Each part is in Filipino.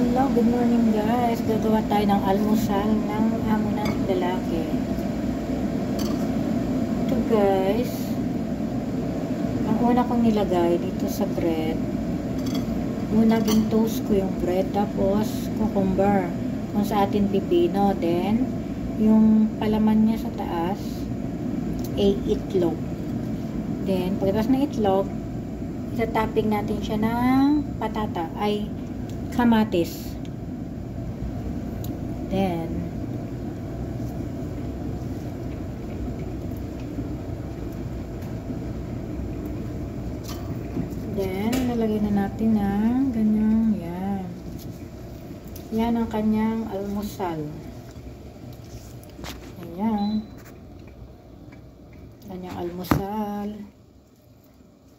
Hello, good morning guys. Gagawa tayo ng almusal ng amo nating lalaki. Ito guys, ang una kong nilagay dito sa bread, muna toast ko yung bread, tapos cucumber, kung sa atin pipino, then yung palaman niya sa taas ay itlog. Then pagkatapos ng itlog, itatopping natin siya ng patata, ay kamatis. Then nalagyan na natin ng ganyan, yan. Yan ang kanyang almusal. Ayan. Kanyang almusal.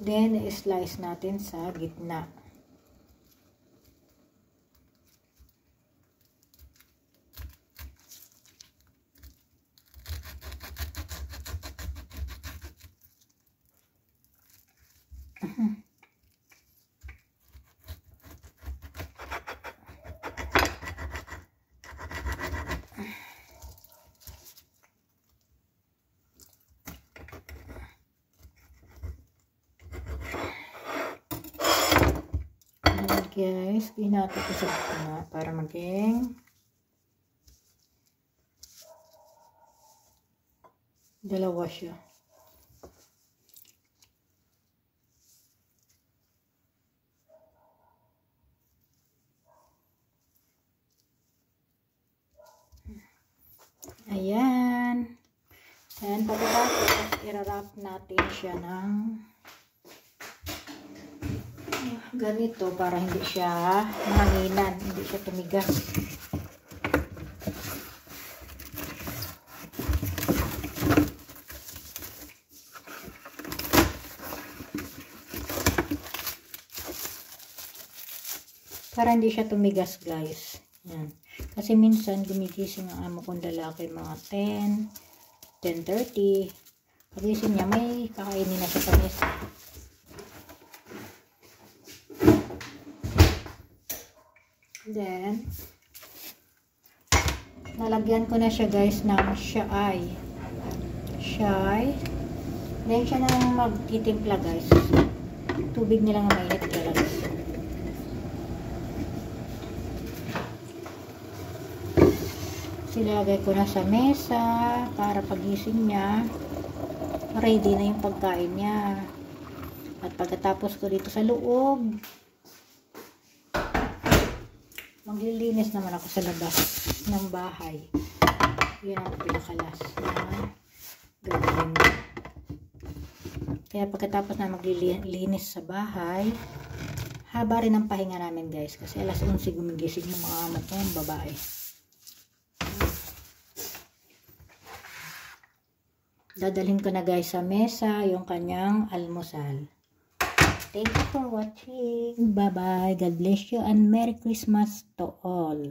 Then i-slice natin sa gitna. Guys, pinata ko sa gitna para maging dalawa siya. Ayan. And pagkatapos, i-wrap natin siya ng ganito para hindi siya mahanginan, hindi siya tumigas. Para hindi siya tumigas guys. Yan. Kasi minsan gumigising ang amo kong lalaki mga 10:30. Pagising niya may kakainin na siya sa mesa. Then nalagyan ko na siya guys ng shay. Then siya na magtitimpla guys. Tubig nilang mainit talaga. Silagay ko na sa mesa para pagising niya ready na yung pagkain niya. At pagkatapos ko dito sa loob, maglilinis naman ako sa labas ng bahay. Yun ang pinakalas na gagawin. Kaya pagkatapos na maglilinis sa bahay, haba rin ang pahinga namin guys. Kasi alas 11 gumigising yung mga amo ko, yung babae. Dadalhin ko na guys sa mesa yung kanyang almusal. Thank you for watching. Bye-bye. God bless you and Merry Christmas to all.